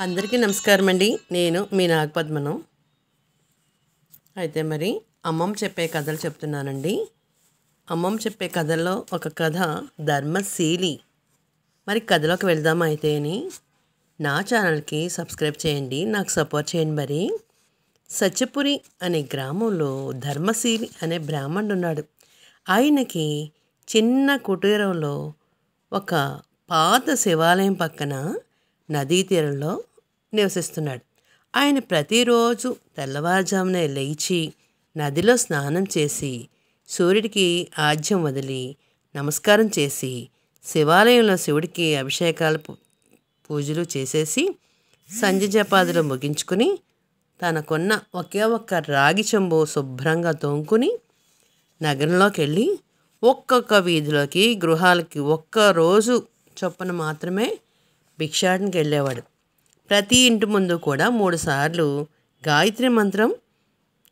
అందరికీ నమస్కారం అండి. నేను మీ నాగపద్మను. అయితే మరి అమ్మమ్మ చెప్పే కథలు చెప్తున్నానండి. అమ్మమ్మ చెప్పే కథల్లో ఒక కథ ధర్మశీలి. మరి కథలోకి వెళ్దామా అయితే అని. నా ఛానల్కి సబ్స్క్రైబ్ చేయండి, నాకు సపోర్ట్ చేయండి. మరి సత్యపురి అనే గ్రామంలో ధర్మశీలి అనే బ్రాహ్మణుడు ఉన్నాడు. ఆయనకి చిన్న కుటీరంలో ఒక పాత శివాలయం పక్కన నదీ తీరంలో నివసిస్తున్నాడు. ఆయన ప్రతిరోజు తెల్లవారుజామునే లేచి నదిలో స్నానం చేసి సూర్యుడికి ఆజ్యం వదిలి నమస్కారం చేసి శివాలయంలో శివుడికి అభిషేకాలు పూజలు చేసేసి సంధ్య జపాదులు ముగించుకుని తనకున్న ఒకే ఒక్క రాగి చెంబు శుభ్రంగా తోముకుని నగరంలోకి వెళ్ళి ఒక్కొక్క వీధిలోకి గృహాలకి ఒక్కరోజు చొప్పున మాత్రమే భిక్షాటనకి వెళ్ళేవాడు. ప్రతి ఇంటి ముందు కూడా 3 సార్లు గాయత్రి మంత్రం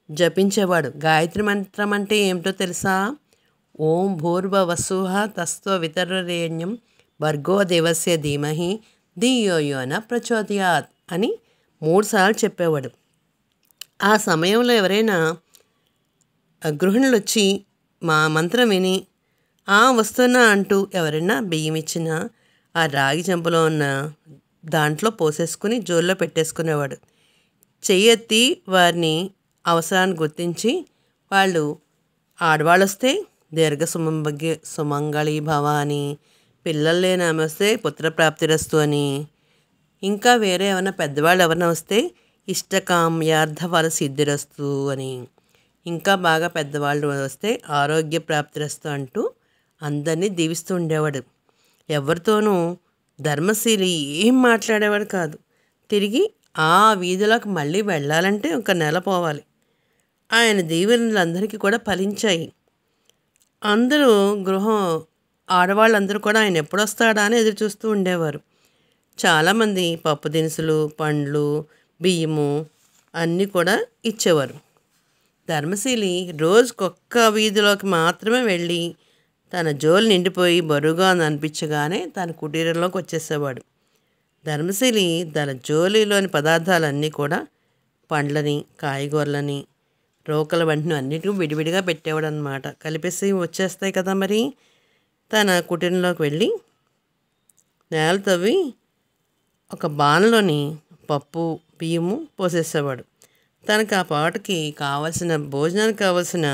జపించేవాడు. గాయత్రి మంత్రం అంటే ఏమిటో తెలుసా? ఓం భూర్భువస్సుః తత్సవితుర్వరేణ్యం భర్గో దేవస్య ధీమహి ధియో యో నః ప్రచోదయాత్ అని 3 సార్లు చెప్పేవాడు. ఆ సమయంలో ఎవరైనా గృహిణులు వచ్చి మా మంత్రం విని వస్తున్నా అంటూ ఎవరైనా బియ్యం ఇచ్చినా ఆ రాగి చెంపలో ఉన్న దాంట్లో పోసేసుకుని జోల్లో పెట్టేసుకునేవాడు. చెయ్యెత్తి వారిని అవసరాన్ని గుర్తించి వాళ్ళు ఆడవాళ్ళు వస్తే దీర్ఘ సుమంగళి భవ అని, పిల్లలు లేని ఆమె వస్తే పుత్రప్రాప్తిరస్తు అని, ఇంకా వేరే ఏమైనా పెద్దవాళ్ళు ఎవరైనా వస్తే ఇష్టకామ్యార్థ ఫల సిద్ధిరస్తు అని, ఇంకా బాగా పెద్దవాళ్ళు వస్తే ఆరోగ్య ప్రాప్తిరస్తు అంటూ అందరినీ దీవిస్తూ ఉండేవాడు. ఎవరితోనూ ధర్మశీలి ఏం మాట్లాడేవాడు కాదు. తిరిగి ఆ వీధిలోకి మళ్ళీ వెళ్ళాలంటే ఒక నెల పోవాలి. ఆయన దీవెనలందరికీ కూడా ఫలించాయి. అందరూ ఆడవాళ్ళందరూ కూడా ఆయన ఎప్పుడు వస్తాడా అని ఎదురు చూస్తూ ఉండేవారు. చాలామంది పప్పు దినుసులు, పండ్లు, బియ్యము అన్నీ కూడా ఇచ్చేవారు. ధర్మశీలి రోజుకొక్క వీధిలోకి మాత్రమే వెళ్ళి తన జోలు నిండిపోయి బరువుగా అనిపించగానే తన కుటీరంలోకి వచ్చేసేవాడు. ధర్మశీలి తన జోలిలోని పదార్థాలన్నీ కూడా పండ్లని, కాయగూరలని, రోకల వంటిని అన్నిటికీ విడివిడిగా పెట్టేవాడు అనమాట. కలిపేసి వచ్చేస్తాయి కదా. మరి తన కుటీరంలోకి వెళ్ళి నేల తవ్వి ఒక బాణలోని పప్పు, బియ్యము పోసేసేవాడు. తనకు ఆ పాటకి కావలసిన భోజనానికి కావలసిన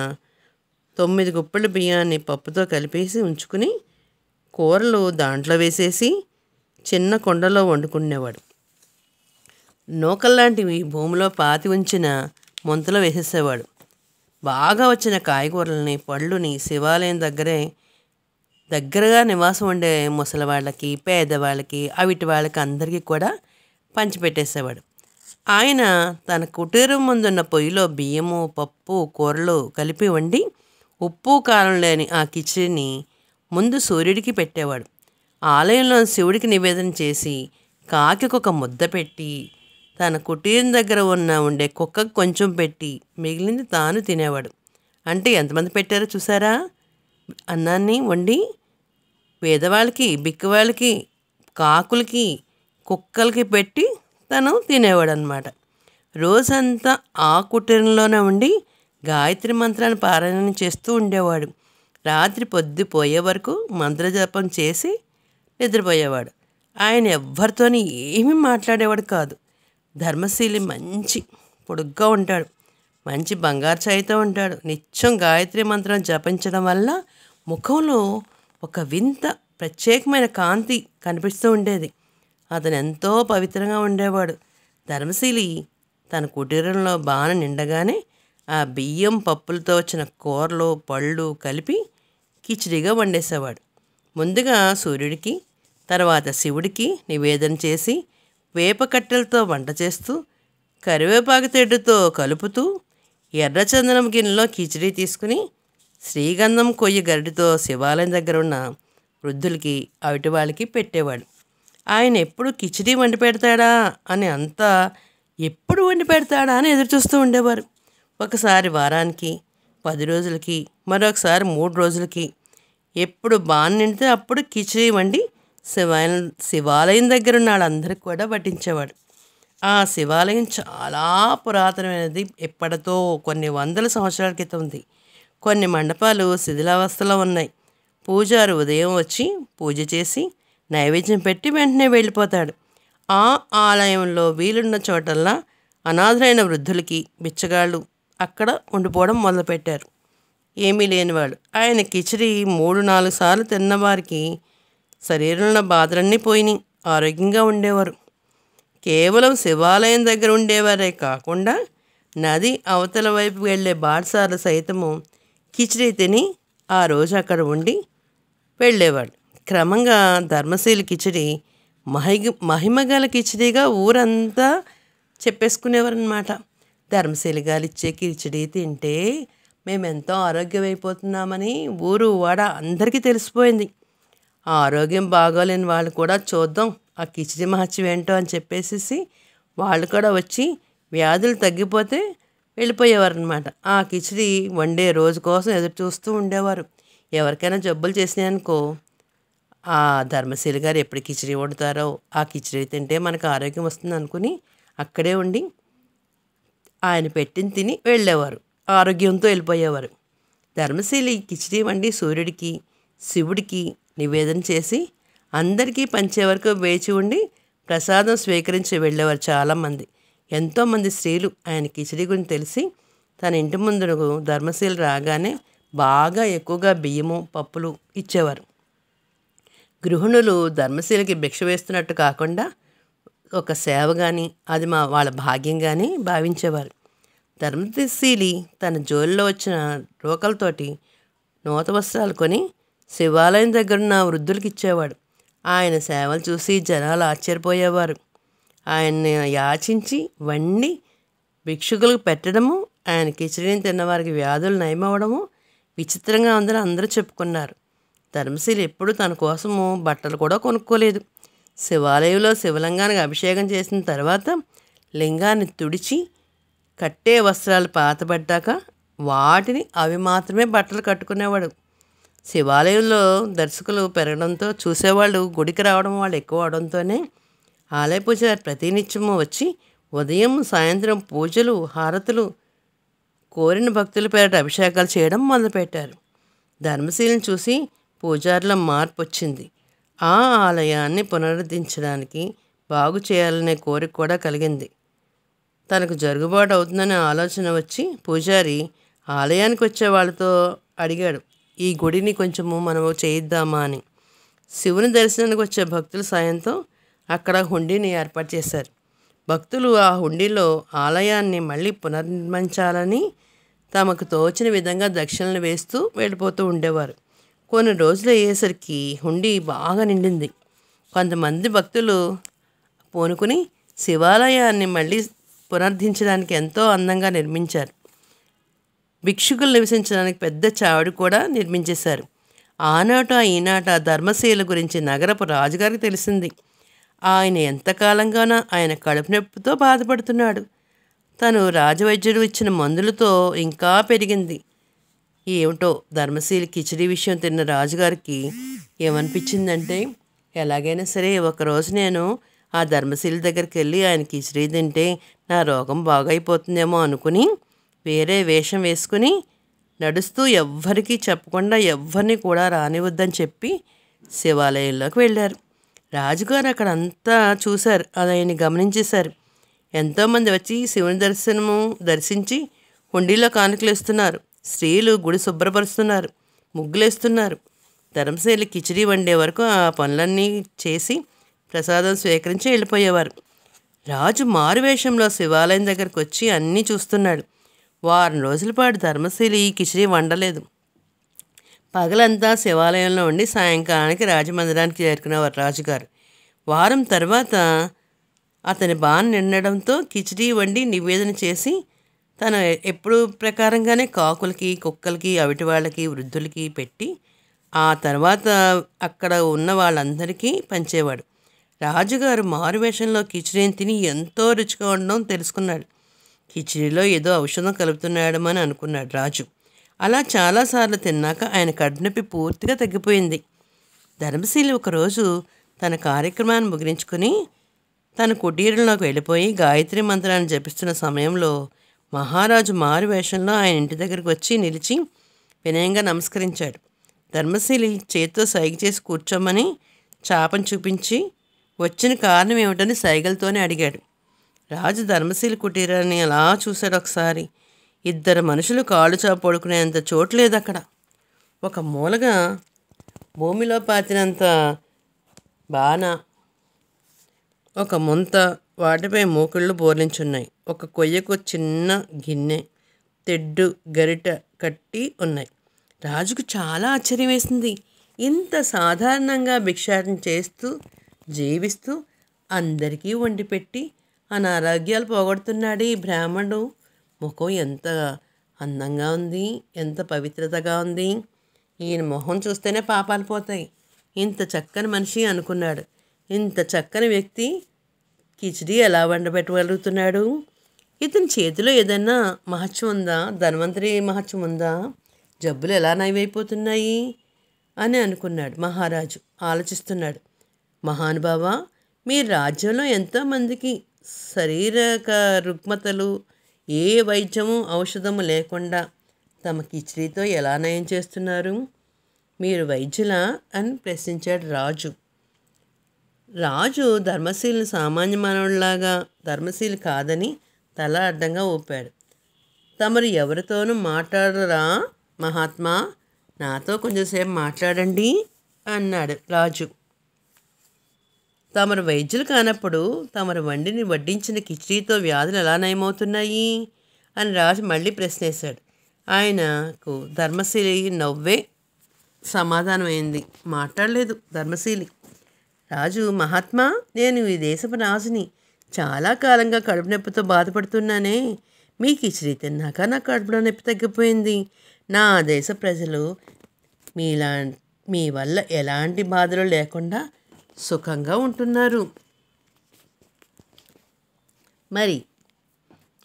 9 గుప్పెళ్ళ బియ్యాన్ని పప్పుతో కలిపేసి ఉంచుకుని కూరలు దాంట్లో వేసేసి చిన్న కుండలో వండుకునేవాడు. నూకల్లాంటివి భూమిలో పాతి ఉంచిన ముంతలో వేసేసేవాడు. బాగా వచ్చిన కాయగూరలని, పళ్ళుని శివాలయం దగ్గరగా నివాసం ఉండే ముసలివాళ్ళకి, పేదవాళ్ళకి, అవిటి వాళ్ళకి అందరికీ కూడా పంచిపెట్టేసేవాడు. ఆయన తన కుటీరం ముందున్న పొయ్యిలో బియ్యము, పప్పు, కూరలు కలిపి వండి ఉప్పు కారం లేని ఆ కిచిడిని ముందు సూర్యుడికి పెట్టేవాడు. ఆలయంలో శివుడికి నివేదన చేసి కాకికి ఒక ముద్ద పెట్టి తన కుటీరం దగ్గర ఉండే కుక్కకు కొంచెం పెట్టి మిగిలింది తాను తినేవాడు. అంటే ఎంతమంది పెట్టారో చూసారా? అన్నాన్ని వండి పేదవాళ్ళకి, బిక్కవాళ్ళకి, కాకులకి, కుక్కలకి పెట్టి తను తినేవాడు అన్నమాట. రోజంతా ఆ కుటీరంలోనే ఉండి గాయత్రి మంత్రాన్ని పారాయణం చేస్తూ ఉండేవాడు. రాత్రి పొద్దుపోయే వరకు మంత్రజపం చేసి నిద్రపోయేవాడు. ఆయన ఎవ్వరితోని ఏమీ మాట్లాడేవాడు కాదు. ధర్మశీలి మంచి పొడుగ్గా ఉంటాడు, మంచి బంగారు ఛాయతో ఉంటాడు. నిత్యం గాయత్రి మంత్రం జపించడం వల్ల ముఖంలో ఒక వింత ప్రత్యేకమైన కాంతి కనిపిస్తూ ఉండేది. అతను ఎంతో పవిత్రంగా ఉండేవాడు. ధర్మశీలి తన కుటీరంలో బాణ నిండగానే ఆ బియ్యం, పప్పులతో వచ్చిన కూరలు, పళ్ళు కలిపి కిచిడిగా వండేసేవాడు. ముందుగా సూర్యుడికి, తర్వాత శివుడికి నివేదన చేసి వేపకట్టెలతో వంట చేస్తూ కరివేపాకు తెడ్డుతో కలుపుతూ ఎర్రచందనం గిన్నెలో కిచిడి తీసుకుని శ్రీగంధం కొయ్య గరిటితో శివాలయం దగ్గర ఉన్న వృద్ధులకి, అవిటి వాళ్ళకి పెట్టేవాడు. ఆయన ఎప్పుడు కిచిడి వండి పెడతాడా అని ఎప్పుడు వండి పెడతాడా అని ఎదురు చూస్తూ ఉండేవారు. ఒకసారి వారానికి, 10 రోజులకి, మరొకసారి 3 రోజులకి. ఎప్పుడు బాణ నిండితే అప్పుడు కిచిడి వండి శివాలయం దగ్గర ఉన్న వాళ్ళందరికీ కూడా వడ్డించేవాడు. ఆ శివాలయం చాలా పురాతనమైనది. ఎప్పటిదో కొన్ని వందల సంవత్సరాల క్రితం ఉంది. కొన్ని మండపాలు శిథిలావస్థలో ఉన్నాయి. పూజారి ఉదయం వచ్చి పూజ చేసి నైవేద్యం పెట్టి వెంటనే వెళ్ళిపోతాడు. ఆ ఆలయంలో వీలున్న చోటల్లా అనాథులైన వృద్ధులకి, బిచ్చగాళ్ళు అక్కడ ఉండిపోవడం మొదలుపెట్టారు. ఏమీ లేనివాళ్ళు. ఆయన కిచిడి 3-4 సార్లు తిన్నవారికి శరీరంలో బాధలన్నీ పోయినాయి. ఆరోగ్యంగా ఉండేవారు. కేవలం శివాలయం దగ్గర ఉండేవారే కాకుండా నది అవతల వైపు వెళ్ళే బాటసారులు సైతము కిచిడి తిని ఆ రోజు అక్కడ ఉండి వెళ్ళేవాడు. క్రమంగా ధర్మశీల కిచిడి మహిమగల కిచిడిగా ఊరంతా చెప్పేసుకునేవారనమాట. ధర్మశీల గారు ఇచ్చే కిచిడి తింటే మేమెంతో ఆరోగ్యమైపోతున్నామని ఊరు వాడ అందరికీ తెలిసిపోయింది. ఆ ఆరోగ్యం బాగోలేని వాళ్ళు కూడా చూద్దాం ఆ కిచిడి మహత్యం ఏంటో అని చెప్పేసి వాళ్ళు కూడా వచ్చి వ్యాధులు తగ్గిపోతే వెళ్ళిపోయేవారనమాట. ఆ కిచిడి వండే రోజు కోసం ఎదురు చూస్తూ ఉండేవారు. ఎవరికైనా జబ్బులు చేసినాయనుకో, ఆ ధర్మశీల గారు ఎప్పుడు కిచిడి వండుతారో ఆ కిచిడి తింటే మనకు ఆరోగ్యం వస్తుంది అనుకుని అక్కడే ఉండి ఆయన పెట్టిన తిని వెళ్ళేవారు. ఆరోగ్యంతో వెళ్ళిపోయేవారు. ధర్మశీల ఈ కిచిడి వండి సూర్యుడికి, శివుడికి నివేదన చేసి అందరికీ పంచే వరకు వేచి ఉండి ప్రసాదం స్వీకరించి వెళ్ళేవారు చాలామంది. ఎంతోమంది స్త్రీలు ఆయన కిచిడి గురించి తెలిసి తన ఇంటి ముందుకు ధర్మశీల రాగానే బాగా ఎక్కువగా బియ్యము, పప్పులు ఇచ్చేవారు. గృహిణులు ధర్మశీలకి భిక్ష వేస్తున్నట్టు కాకుండా ఒక సేవ కానీ అది వాళ్ళ భాగ్యం కానీ భావించేవారు. ధర్మశీలి తన జోలిలో వచ్చిన రోకలతోటి నూత వస్త్రాలు కొని శివాలయం దగ్గరున్న వృద్ధులకి ఇచ్చేవాడు. ఆయన సేవలు చూసి జనాలు ఆశ్చర్యపోయేవారు. ఆయన్ని యాచించి వండి భిక్షుకులకు పెట్టడము, ఆయన కిచిడిని తిన్నవారికి వ్యాధులు నయమవడము విచిత్రంగా ఉందని అందరూ చెప్పుకున్నారు. ధర్మశీల ఎప్పుడు తన కోసము బట్టలు కూడా కొనుక్కోలేదు. శివాలయంలో శివలింగానికి అభిషేకం చేసిన తర్వాత లింగాన్ని తుడిచి కట్టే వస్త్రాలు పాతబడ్డాక వాటిని అవి మాత్రమే బట్టలు కట్టుకునేవాడు. శివాలయంలో దర్శకులు పెరగడంతో చూసేవాళ్ళు గుడికి రావడం వాళ్ళు ఎక్కువ అవడంతోనే ఆలయ పూజారి ప్రతినిత్యము వచ్చి ఉదయం సాయంత్రం పూజలు, హారతులు, కోరిన భక్తుల పేరిట అభిషేకాలు చేయడం మొదలుపెట్టారు. ధర్మశీలను చూసి పూజారిలో మార్పు వచ్చింది. ఆ ఆలయాన్ని పునరుద్ధరించడానికి బాగు చేయాలనే కోరిక కూడా కలిగింది. తనకు జరుగుబాటు అవుతుందనే ఆలోచన వచ్చి పూజారి ఆలయానికి వచ్చే వాళ్ళతో అడిగాడు, ఈ గుడిని కొంచెము మనము చేయిద్దామా అని. శివుని దర్శనానికి వచ్చే భక్తుల సాయంతో అక్కడ హుండీని ఏర్పాటు చేశారు. భక్తులు ఆ హుండీలో ఆలయాన్ని మళ్ళీ పునర్నిర్మించాలని తమకు తోచిన విధంగా దక్షిణలు వేస్తూ వెళ్ళిపోతూ ఉండేవారు. కొన్ని రోజులు అయ్యేసరికి హుండీ బాగా నిండింది. కొంతమంది భక్తులు పూనుకుని శివాలయాన్ని మళ్ళీ పునరుద్ధరించడానికి ఎంతో అందంగా నిర్మించారు. భిక్షుకులు నివసించడానికి పెద్ద చావడి కూడా నిర్మించేశారు. ఆనాట ఈనాట ధర్మశీల గురించి నగరపు రాజుగారికి తెలిసింది. ఆయన ఎంతకాలంగానో ఆయన కడుపు నొప్పితో బాధపడుతున్నాడు. తను రాజవైద్యుడు ఇచ్చిన మందులతో ఇంకా పెరిగింది. ఏమిటో ధర్మశీల కిచిడి విషయం తిన్న రాజుగారికి ఏమనిపించిందంటే, ఎలాగైనా సరే ఒకరోజు నేను ఆ ధర్మశీల దగ్గరికి వెళ్ళి ఆయన కిచిడి తింటే నా రోగం బాగైపోతుందేమో అనుకుని వేరే వేషం వేసుకుని నడుస్తూ ఎవ్వరికీ చెప్పకుండా ఎవ్వరిని కూడా రానివద్దని చెప్పి శివాలయంలోకి వెళ్ళారు. రాజుగారు అక్కడ అంతా చూశారు. అది ఆయన గమనించేశారు. ఎంతోమంది వచ్చి శివుని దర్శించి హుండీలో కానుకలు ఇస్తున్నారు. స్త్రీలు గుడి శుభ్రపరుస్తున్నారు, ముగ్గులేస్తున్నారు. ధర్మశీల కిచిడి వండే వరకు ఆ పనులన్నీ చేసి ప్రసాదం స్వీకరించి వెళ్ళిపోయేవారు. రాజు మారువేషంలో శివాలయం దగ్గరికి వచ్చి అన్నీ చూస్తున్నాడు. వారం రోజుల పాటు ధర్మశీల ఈ కిచిడి వండలేదు. పగలంతా శివాలయంలో ఉండి సాయంకాలానికి రాజమందిరానికి చేరుకునేవారు రాజుగారు. వారం తర్వాత అతని బాణ నిండడంతో కిచిడి వండి నివేదన చేసి తను ఎప్పుడు ప్రకారంగానే కాకులకి, కుక్కలకి, అవిటి వాళ్ళకి, వృద్ధులకి పెట్టి ఆ తర్వాత అక్కడ ఉన్న వాళ్ళందరికీ పంచేవాడు. రాజుగారు మారువేషంలో కిచిడిని తిని ఎంతో రుచిగా ఉండడం తెలుసుకున్నాడు. కిచిడిలో ఏదో ఔషధం కలుపుతున్నాడమని అనుకున్నాడు రాజు. అలా చాలాసార్లు తిన్నాక ఆయన కడుపునొప్పి పూర్తిగా తగ్గిపోయింది. ధర్మశీల ఒకరోజు తన కార్యక్రమాన్ని ముగించుకొని తన కుటీరంలోకి వెళ్ళిపోయి గాయత్రి మంత్రాన్ని జపిస్తున్న సమయంలో మహారాజు మారు వేషంలో ఆయన ఇంటి దగ్గరికి వచ్చి నిలిచి వినయంగా నమస్కరించాడు. ధర్మశీలి చేత్తో సైగ చేసి కూర్చోమని చాపను చూపించి వచ్చిన కారణం ఏమిటని సైగలతోనే అడిగాడు. రాజు ధర్మశీలి కుటీరాన్ని అలా చూశాడు ఒకసారి. ఇద్దరు మనుషులు కాళ్ళు చాపు పడుకునేంత చోటు లేదు అక్కడ. ఒక మూలగా భూమిలో పాతినంత బాణ, ఒక ముంత, వాటిపై మూకుళ్ళు బోర్లించున్నాయి. ఒక కొయ్యకు చిన్న గిన్నె, తెడ్డు, గరిట కట్టి ఉన్నాయి. రాజుకు చాలా ఆశ్చర్యం వేసింది. ఇంత సాధారణంగా భిక్షాటన చేస్తూ జీవిస్తూ అందరికీ వండి పెట్టి అనారోగ్యాలు పోగొడుతున్నాడు ఈ బ్రాహ్మణుడు. ముఖం ఎంత అందంగా ఉంది, ఎంత పవిత్రతగా ఉంది. ఈయన మొహం చూస్తేనే పాపాలు పోతాయి. ఇంత చక్కని మనిషి అనుకున్నాడు. ఇంత చక్కని వ్యక్తి కిచిడి ఎలా వండబెట్టగలుగుతున్నాడు? ఇతని చేతిలో ఏదైనా మహత్యం ఉందా? ధన్వంతరి మహత్యం ఉందా? జబ్బులు ఎలా నయమైపోతున్నాయి అని అనుకున్నాడు. మహారాజు ఆలోచిస్తున్నాడు. మహానుభావా, మీ రాజ్యంలో ఎంతోమందికి శారీరక రుగ్మతలు, ఏ వైద్యము ఔషధము లేకుండా తమ కిచిడితో ఎలా నయం చేస్తున్నారు? మీరు వైద్యులా అని ప్రశ్నించాడు రాజు. రాజు ధర్మశీలిని సామాన్య మానవుడిలాగా ధర్మశీలి కాదని తల అడ్డంగా ఊపాడు. తమరు ఎవరితోనూ మాట్లాడరా మహాత్మా? నాతో కొంచెంసేపు మాట్లాడండి అన్నాడు రాజు. తమరు వైద్యులు కానప్పుడు తమరు వడ్డించిన కిచిడీతో వ్యాధులు ఎలా నయమవుతున్నాయి అని రాజు మళ్ళీ ప్రశ్నేశాడు. ఆయనకు ధర్మశీలి నవ్వే సమాధానమైంది. మాట్లాడలేదు ధర్మశీలి. రాజు, మహాత్మా, నేను ఈ దేశపు రాజుని. చాలా కాలంగా కడుపు నొప్పితో బాధపడుతున్నానే. మీ కిచిడి తిన్నాక నా కడుపులో నొప్పి తగ్గిపోయింది. నా దేశ ప్రజలు మీ వల్ల ఎలాంటి బాధలు లేకుండా సుఖంగా ఉంటున్నారు. మరి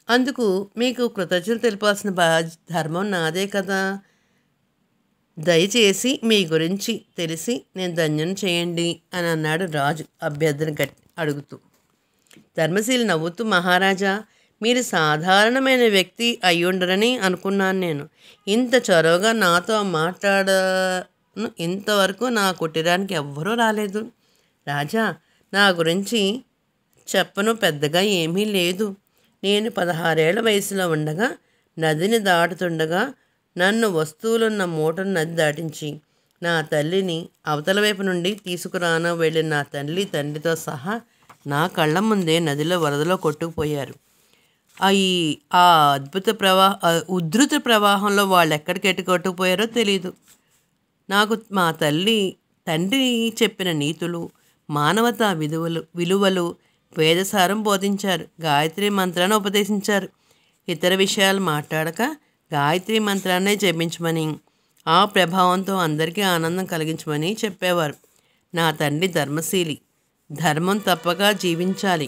అందుకు మీకు కృతజ్ఞతలు తెలిపాల్సిన ధర్మం నాదే కదా. దయచేసి మీ గురించి తెలిసి నేను ధన్యం చేయండి అని అన్నాడు రాజు అభ్యర్థన అడుగుతూ. ధర్మశీలి నవ్వుతూ, మహారాజా, మీరు సాధారణమైన వ్యక్తి అయ్యుండరని అనుకున్నాను నేను. ఇంత చొరవగా నాతో మాట్లాడను ఇంతవరకు నా కుటీరానికి ఎవ్వరూ రాలేదు. రాజా, నా గురించి చెప్పను పెద్దగా ఏమీ లేదు. నేను 16 ఏళ్ల వయసులో ఉండగా నదిని దాటుతుండగా నన్ను వస్తువులున్న మూటను నది దాటించి నా తల్లిని అవతల వైపు నుండి తీసుకురాన వెళ్ళిన నా తల్లి తండ్రితో సహా నా కళ్ళ ముందే నదిలో వరదలో కొట్టుకుపోయారు. ఆ ఉధృత ప్రవాహంలో వాళ్ళు ఎక్కడికెట్టి కొట్టుకుపోయారో తెలీదు. నాకు మా తండ్రి చెప్పిన నీతులు, మానవతా విలువలు, వేదసారం బోధించారు. గాయత్రి మంత్రాన్ని ఉపదేశించారు. ఇతర విషయాలు మాట్లాడక గాయత్రి మంత్రాన్నే జపించమని, ఆ ప్రభావంతో అందరికీ ఆనందం కలిగించమని చెప్పేవారు. నా తండ్రి ధర్మశీలి. ధర్మం తప్పక జీవించాలి.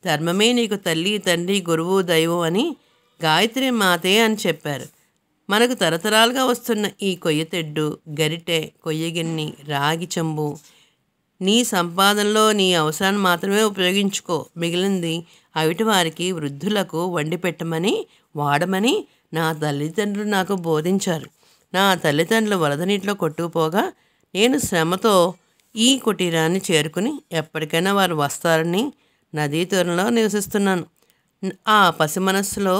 ధర్మమే నీకు తల్లి, తండ్రి, గురువు, దైవం అని గాయత్రి మాతే అని చెప్పారు. మనకు తరతరాలుగా వస్తున్న ఈ కొయ్యతెడ్డు, గరిటె, కొయ్యగిన్ని, రాగి చెంబు నీ సంపాదనలో నీ అవసరాన్ని మాత్రమే ఉపయోగించుకో. మిగిలింది అవిటి వారికి, వృద్ధులకు వండి పెట్టమని, వాడమని నా తల్లిదండ్రులు నాకు బోధించారు. నా తల్లిదండ్రులు వరద నీటిలో కొట్టుకుపోగా నేను శ్రమతో ఈ కుటీరాన్ని చేరుకుని ఎప్పటికైనా వారు వస్తారని నదీ తీరంలో నివసిస్తున్నాను. ఆ పసి మనస్సులో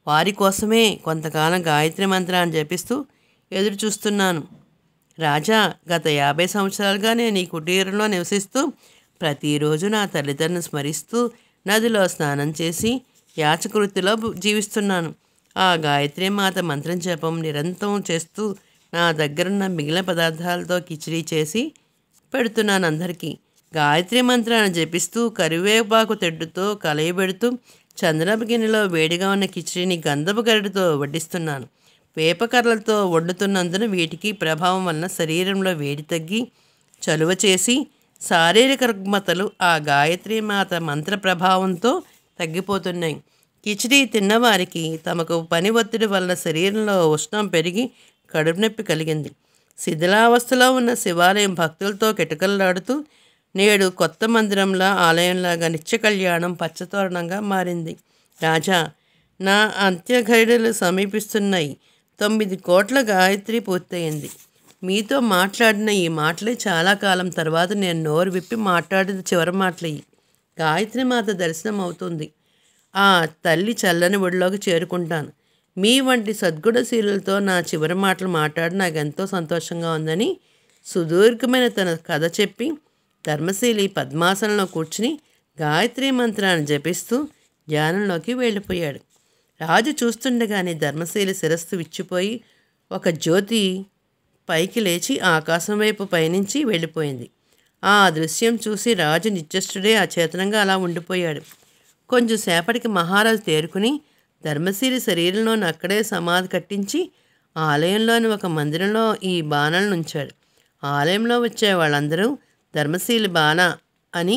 వారి కోసమే కొంతకాలం గాయత్రి మంత్రాన్ని జపిస్తూ ఎదురు చూస్తున్నాను. రాజా, గత 50 సంవత్సరాలుగా నేను ఈ కుటీరంలో నివసిస్తూ ప్రతిరోజు నా తల్లిదండ్రులను స్మరిస్తూ నదిలో స్నానం చేసి యాచకృతిలో జీవిస్తున్నాను. ఆ గాయత్రి మాత మంత్రం జపం నిరంతరం చేస్తూ నా దగ్గరున్న మిగిలిన పదార్థాలతో కిచిడీ చేసి పెడుతున్నాను అందరికీ. గాయత్రి మంత్రాన్ని జపిస్తూ కరివేపాకు తెడ్డుతో కలయబెడుతూ చంద్రపు గిన్నెలో వేడిగా ఉన్న కిచిడీని గంధపు గరిటతో వడ్డిస్తున్నాను. వేపకర్రలతో వండుతున్నందున వీటికి ప్రభావం వలన శరీరంలో వేడి తగ్గి చలువ చేసి శారీరక రుగ్మతలు ఆ గాయత్రి మాత మంత్ర ప్రభావంతో తగ్గిపోతున్నాయి. కిచిడీ తిన్నవారికి తమకు పని ఒత్తిడి వలన శరీరంలో ఉష్ణం పెరిగి కడుపు నొప్పి కలిగింది. శిథిలావస్థలో ఉన్న శివాలయం భక్తులతో కిటకలాడుతూ నేడు కొత్త మందిరంలా ఆలయంలాగా నిత్య కళ్యాణం పచ్చతోరణంగా మారింది. రాజా, నా అంత్యఘడియలు సమీపిస్తున్నాయి. 9 కోట్ల గాయత్రి పూర్తయింది. మీతో మాట్లాడిన ఈ మాటలే చాలా కాలం తర్వాత నేను నోరు విప్పి మాట్లాడిన చివరి మాటలయ్యి. గాయత్రి మాత దర్శనం అవుతుంది. ఆ తల్లి చల్లని ఒడిలోకి చేరుకుంటాను. మీ వంటి సద్గుణశీలులతో నా చివరి మాటలు మాట్లాడి నాకు ఎంతో సంతోషంగా ఉందని సుదీర్ఘమైన తన కథ చెప్పి ధర్మశీలి పద్మాసనంలో కూర్చుని గాయత్రి మంత్రాన్ని జపిస్తూ ధ్యానంలోకి వెళ్ళిపోయాడు. రాజు చూస్తుండగానే ధర్మశీలి శిరస్సు విచ్చిపోయి ఒక జ్యోతి పైకి లేచి ఆకాశం వైపు పయనించి వెళ్ళిపోయింది. ఆ దృశ్యం చూసి రాజు నిశ్చేష్టుడే అచేతనంగా అలా ఉండిపోయాడు. కొంచెం సేపటికి మహారాజు తేరుకుని ధర్మశీలి శరీరంలోని అక్కడే సమాధి కట్టించి ఆలయంలోని ఒక మందిరంలో ఈ బాణలను ఉంచాడు. ఆలయంలో వచ్చే వాళ్ళందరూ ధర్మశీలి బాణ అని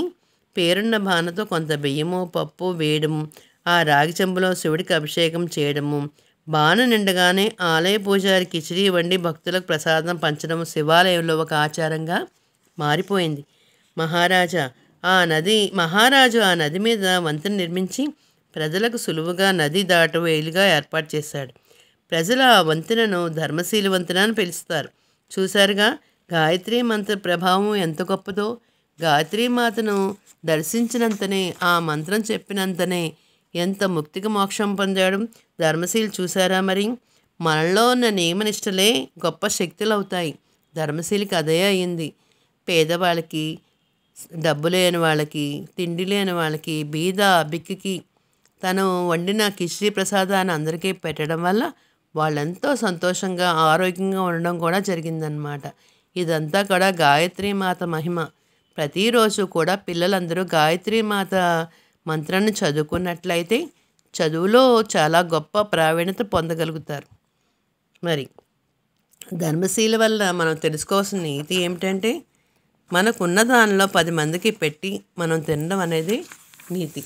పేరున్న బాణతో కొంత బియ్యము, పప్పు వేయడము, ఆ రాగి చెంబులో శివుడికి అభిషేకం చేయడము, బాణ నిండగానే ఆలయ పూజారి కిచిడి వండి భక్తులకు ప్రసాదం పంచడం శివాలయంలో ఒక ఆచారంగా మారిపోయింది. మహారాజు ఆ నది మీద వంతెన నిర్మించి ప్రజలకు సులువుగా నది దాటవేలుగా ఏర్పాటు చేశాడు. ప్రజలు ఆ వంతెనను ధర్మశీలి వంతెన అని పిలుస్తారు. చూశారుగా గాయత్రీ మంత్ర ప్రభావం ఎంత గొప్పదో. గాయత్రీమాతను దర్శించినంతనే, ఆ మంత్రం చెప్పినంతనే ఎంత ముక్తికి మోక్షం పొందాడు ధర్మశీలి. చూసారా మరి? మనలో ఉన్న నియమనిష్టలే గొప్ప శక్తులు అవుతాయి. ధర్మశీలికి అదే అయింది. పేదవాళ్ళకి, డబ్బు లేని వాళ్ళకి, తిండి లేని వాళ్ళకి, బీద బిక్కికి తను వండిన కిచిడి ప్రసాదాన్ని అందరికీ పెట్టడం వల్ల వాళ్ళెంతో సంతోషంగా ఆరోగ్యంగా ఉండడం కూడా జరిగిందనమాట. ఇదంతా కూడా గాయత్రీమాత మహిమ. ప్రతిరోజు కూడా పిల్లలందరూ గాయత్రీమాత మంత్రాన్ని చదువుకున్నట్లయితే చదువులో చాలా గొప్ప ప్రావీణ్యత పొందగలుగుతారు. మరి ధర్మశీల వల్ల మనం తెలుసుకోవాల్సిన నీతి ఏమిటంటే, మనకున్న దానిలో 10 మందికి పెట్టి మనం తినడం అనేది నీతి.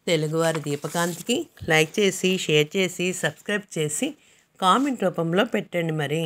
తెలుగువారి దీపకాంతికి లైక్ చేసి, షేర్ చేసి, సబ్స్క్రైబ్ చేసి కామెంట్ రూపంలో పెట్టండి మరి.